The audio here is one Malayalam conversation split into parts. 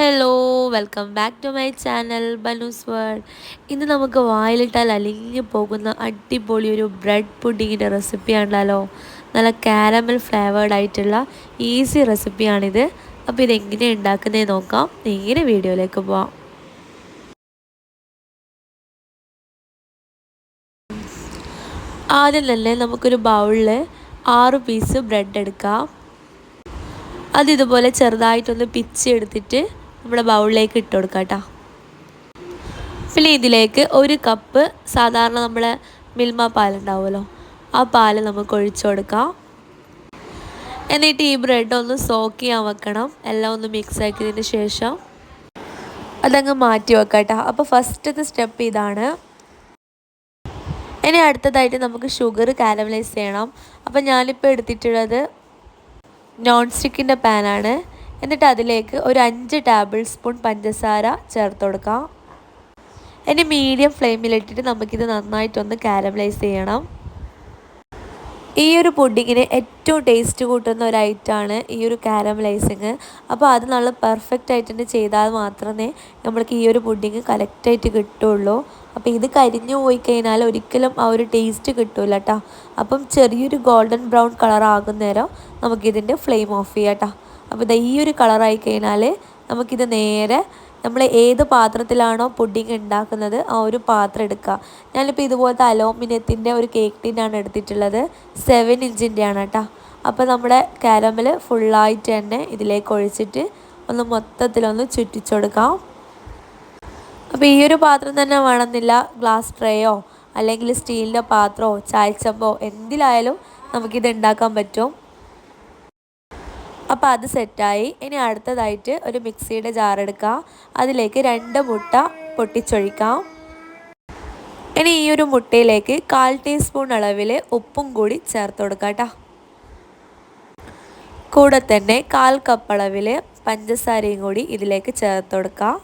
Hello welcome back to my channel Banu's world. ഇന്ന് നമുക്ക് വായിലിട്ടാൽ അലിഞ്ഞു പോകുന്ന അടിപൊളി ഒരു ബ്രെഡ് പുഡിങ്ങിൻ്റെ റെസിപ്പിയാണല്ലോ. നല്ല കാരമൽ ഫ്ലേവേർഡ് ആയിട്ടുള്ള ഈസി റെസിപ്പിയാണിത്. അപ്പോൾ ഇതെങ്ങനെയാണ് ഉണ്ടാക്കുന്നത് നോക്കാം. നേരെ വീഡിയോയിലേക്ക് പോവാം. ആദ്യം തന്നെ നമുക്കൊരു ബൗളിൽ 6 പീസ് ബ്രെഡ് എടുക്കാം. അത് ഇതുപോലെ ചെറുതായിട്ടൊന്ന് പിച്ചെടുത്തിട്ട് നമ്മുടെ ബൗളിലേക്ക് ഇട്ട് കൊടുക്കാം കേട്ടോ. പിന്നെ ഇതിലേക്ക് 1 കപ്പ് സാധാരണ നമ്മളെ മിൽമ പാലുണ്ടാവുമല്ലോ, ആ പാല് നമുക്ക് ഒഴിച്ചു കൊടുക്കാം. എന്നിട്ട് ഈ ബ്രെഡ് ഒന്ന് സോക്ക് ചെയ്യാൻ വെക്കണം. എല്ലാം ഒന്ന് മിക്സ് ആക്കിയതിന് ശേഷം അതങ്ങ് മാറ്റി വെക്കാം കേട്ടോ. അപ്പോൾ ഫസ്റ്റത്തെ സ്റ്റെപ്പ് ഇതാണ്. ഇനി അടുത്തതായിട്ട് നമുക്ക് ഷുഗർ കാരമലൈസ് ചെയ്യണം. അപ്പോൾ ഞാനിപ്പോൾ എടുത്തിട്ടുള്ളത് നോൺ സ്റ്റിക്കിൻ്റെ പാനാണ്. എന്നിട്ട് അതിലേക്ക് ഒരു 5 ടേബിൾ സ്പൂൺ പഞ്ചസാര ചേർത്ത് കൊടുക്കാം. ഇനി മീഡിയം ഫ്ലെയിമിലിട്ടിട്ട് നമുക്കിത് നന്നായിട്ടൊന്ന് കാരമലൈസ് ചെയ്യണം. ഈ ഒരു പുഡിങ്ങിന് ഏറ്റവും ടേസ്റ്റ് കൂട്ടുന്ന ഒരു ഐറ്റമാണ് ഈ ഒരു കാരമലൈസിങ്. അപ്പോൾ അത് നല്ല പെർഫെക്റ്റ് ആയിട്ട് തന്നെ ചെയ്താൽ മാത്രമേ നമ്മൾക്ക് ഈ ഒരു പുഡിങ് കറക്റ്റായിട്ട് കിട്ടുള്ളൂ. അപ്പോൾ ഇത് കരിഞ്ഞു പോയി കഴിഞ്ഞാൽ ഒരിക്കലും ആ ഒരു ടേസ്റ്റ് കിട്ടില്ല കേട്ടോ. അപ്പം ചെറിയൊരു ഗോൾഡൻ ബ്രൗൺ കളർ ആകുന്നേരം നമുക്കിതിൻ്റെ ഫ്ലെയിം ഓഫ് ചെയ്യാം കേട്ടോ. അപ്പോൾ ഇത് ഈ ഒരു കളറായി കഴിഞ്ഞാൽ നമുക്കിത് നേരെ നമ്മൾ ഏത് പാത്രത്തിലാണോ പുഡിങ് ഉണ്ടാക്കുന്നത് ആ ഒരു പാത്രം എടുക്കുക. ഞാനിപ്പോൾ ഇതുപോലത്തെ അലൂമിനിയത്തിൻ്റെ ഒരു കേക്ക് ടിന്നാണ് എടുത്തിട്ടുള്ളത്. 7 ഇഞ്ചിൻ്റെയാണ് കേട്ടോ. അപ്പോൾ നമ്മുടെ കാരമൽ ഫുള്ളായിട്ട് തന്നെ ഇതിലേക്ക് ഒഴിച്ചിട്ട് ഒന്ന് മൊത്തത്തിലൊന്ന് ചുറ്റിച്ചു കൊടുക്കാം. അപ്പോൾ ഈ ഒരു പാത്രം തന്നെ വേണമെന്നില്ല, ഗ്ലാസ് ട്രേയോ അല്ലെങ്കിൽ സ്റ്റീലിൻ്റെ പാത്രമോ ചായച്ചമ്പോ എന്തിലായാലും നമുക്കിത് ഉണ്ടാക്കാൻ പറ്റും. അപ്പോൾ അത് സെറ്റായി. ഇനി അടുത്തതായിട്ട് ഒരു മിക്സിയുടെ ജാർ എടുക്കുക. അതിലേക്ക് 2 മുട്ട പൊട്ടിച്ചൊഴിക്കാം. ഇനി ഈ ഒരു മുട്ടയിലേക്ക് 1/4 ടീസ്പൂൺ അളവിൽ ഉപ്പും കൂടി ചേർത്ത് കൊടുക്കാം കേട്ടോ. കൂടെ തന്നെ 1/4 കപ്പ് അളവിൽ പഞ്ചസാരയും കൂടി ഇതിലേക്ക് ചേർത്ത് കൊടുക്കാം.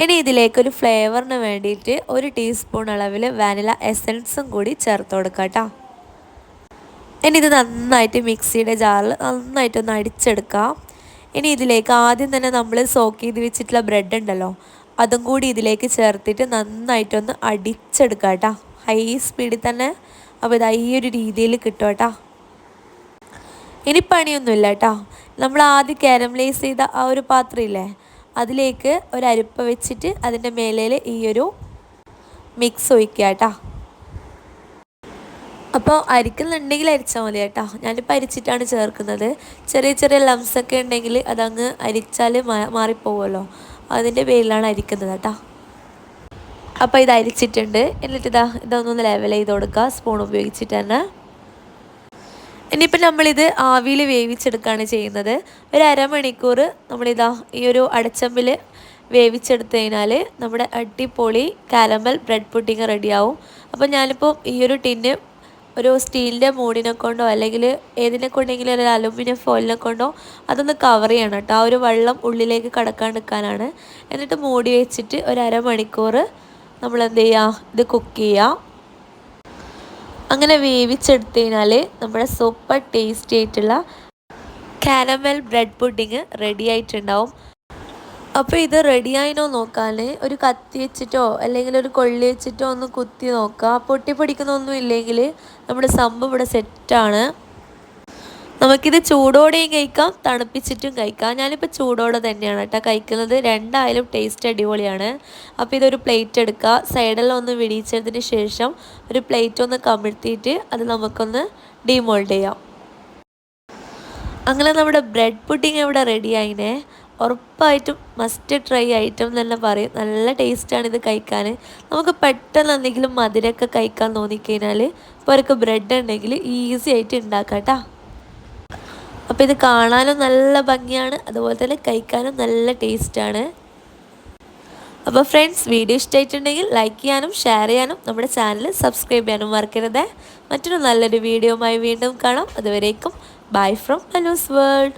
ഇനി ഇതിലേക്കൊരു ഫ്ലേവറിന് വേണ്ടിയിട്ട് 1 ടീസ്പൂൺ അളവിൽ വാനില എസൻസും കൂടി ചേർത്ത് കൊടുക്കാം കേട്ടോ. ഇനി ഇത് നന്നായിട്ട് മിക്സിയുടെ ജാറിൽ നന്നായിട്ടൊന്ന് അടിച്ചെടുക്കാം. ഇനി ഇതിലേക്ക് ആദ്യം തന്നെ നമ്മൾ സോക്ക് ചെയ്ത് വെച്ചിട്ടുള്ള ബ്രെഡ് ഉണ്ടല്ലോ, അതും കൂടി ഇതിലേക്ക് ചേർത്തിട്ട് നന്നായിട്ടൊന്ന് അടിച്ചെടുക്കാം കേട്ടോ, ഹൈ സ്പീഡിൽ തന്നെ. അപ്പോൾ ഇത് ഈ ഒരു രീതിയിൽ കിട്ടും കേട്ടോ. ഇനി പണിയൊന്നുമില്ല കേട്ടോ. നമ്മൾ ആദ്യം കാരമലൈസ് ചെയ്ത ആ ഒരു പാത്രം ഇല്ലേ, അതിലേക്ക് ഒരു അരിപ്പ വെച്ചിട്ട് അതിൻ്റെ മേലേൽ ഈ ഒരു മിക്സ് ഒഴിക്കുക കേട്ടോ. അപ്പോൾ അരിക്കുന്നുണ്ടെങ്കിൽ അരിച്ചാൽ മതി കേട്ടോ. ഞാനിപ്പോൾ അരിച്ചിട്ടാണ് ചേർക്കുന്നത്. ചെറിയ ചെറിയ ലംസൊക്കെ ഉണ്ടെങ്കിൽ അതങ്ങ് അരിച്ചാൽ മാറിപ്പോവുമല്ലോ, അതിൻ്റെ പേരിലാണ് അരിക്കുന്നത് കേട്ടോ. അപ്പോൾ ഇത് അരിച്ചിട്ടുണ്ട്. എന്നിട്ട് ഇതൊന്നൊന്ന് ലെവൽ ചെയ്ത് കൊടുക്കുക സ്പൂൺ ഉപയോഗിച്ചിട്ട് തന്നെ. ഇനിയിപ്പോൾ നമ്മളിത് ആവിയിൽ വേവിച്ചെടുക്കുകയാണ് ചെയ്യുന്നത്. ഒരു അരമണിക്കൂർ ഈ ഒരു അടച്ചമ്പിൽ വേവിച്ചെടുത്ത് കഴിഞ്ഞാൽ നമ്മുടെ അടിപൊളി കാരമൽ ബ്രെഡ് പുഡിങ് റെഡിയാവും. അപ്പോൾ ഞാനിപ്പോൾ ഈ ഒരു ടിന്ന് ഒരു സ്റ്റീലിൻ്റെ മൂടിനെ കൊണ്ടോ അല്ലെങ്കിൽ ഏതിനെ കൊണ്ടെങ്കിലും ഒരു അലുമിനിയം ഫോയിലിനെ കൊണ്ടോ അതൊന്ന് കവർ ചെയ്യണം കേട്ടോ. ആ ഒരു വെള്ളം ഉള്ളിലേക്ക് കടക്കാണ്ടിരിക്കാനാണ്. എന്നിട്ട് മൂടി വെച്ചിട്ട് ഒരു അരമണിക്കൂർ നമ്മൾ എന്ത് ചെയ്യുക, ഇത് കുക്ക് ചെയ്യുക. അങ്ങനെ വേവിച്ചെടുത്ത് കഴിഞ്ഞാൽ നമ്മുടെ സൂപ്പർ ടേസ്റ്റി ആയിട്ടുള്ള കാരമൽ ബ്രെഡ് പുഡിങ് റെഡി ആയിട്ടുണ്ടാവും. അപ്പോൾ ഇത് റെഡിയായിനോ നോക്കാൻ ഒരു കത്തി വെച്ചിട്ടോ അല്ലെങ്കിൽ ഒരു കൊള്ളി വെച്ചിട്ടോ ഒന്ന് കുത്തി നോക്കുക. പൊട്ടിപ്പൊടിക്കുന്നൊന്നും ഇല്ലെങ്കിൽ നമ്മുടെ സംഭവം ഇവിടെ സെറ്റാണ്. നമുക്കിത് ചൂടോടെയും കഴിക്കാം, തണുപ്പിച്ചിട്ടും കഴിക്കാം. ഞാനിപ്പോൾ ചൂടോടെ തന്നെയാണ് കേട്ടോ കഴിക്കുന്നത്. രണ്ടായാലും ടേസ്റ്റ് അടിപൊളിയാണ്. അപ്പോൾ ഇതൊരു പ്ലേറ്റ് എടുക്കുക. സൈഡെല്ലാം ഒന്ന് വിടിയിച്ചതിന് ശേഷം ഒരു പ്ലേറ്റ് ഒന്ന് കമിഴ്ത്തിയിട്ട് അത് നമുക്കൊന്ന് ഡീമോൾഡ് ചെയ്യാം. അങ്ങനെ നമ്മുടെ ബ്രെഡ് പുഡിങ് ഇവിടെ റെഡിയായിനെ. ഉറപ്പായിട്ടും മസ്റ്റ് ട്രൈ ഐറ്റം എന്ന് തന്നെ പറയും. നല്ല ടേസ്റ്റാണ് ഇത് കഴിക്കാൻ. നമുക്ക് പെട്ടെന്ന് എന്തെങ്കിലും മധുരമൊക്കെ കഴിക്കാൻ തോന്നിക്കഴിഞ്ഞാൽ ഇപ്പോൾ അവർക്ക് ബ്രെഡ് ഉണ്ടെങ്കിൽ ഈസി ആയിട്ട് ഉണ്ടാക്കാം കേട്ടോ. അപ്പോൾ ഇത് കാണാനും നല്ല ഭംഗിയാണ്, അതുപോലെ തന്നെ കഴിക്കാനും നല്ല ടേസ്റ്റാണ്. അപ്പോൾ ഫ്രണ്ട്സ്, വീഡിയോ ഇഷ്ടമായിട്ടുണ്ടെങ്കിൽ ലൈക്ക് ചെയ്യാനും ഷെയർ ചെയ്യാനും നമ്മുടെ ചാനൽ സബ്സ്ക്രൈബ് ചെയ്യാനും മറക്കരുത്. മറ്റൊരു നല്ലൊരു വീഡിയോയുമായി വീണ്ടും കാണാം. അതുവരേക്കും ബൈ ഫ്രം ബനൂസ് വേൾഡ്.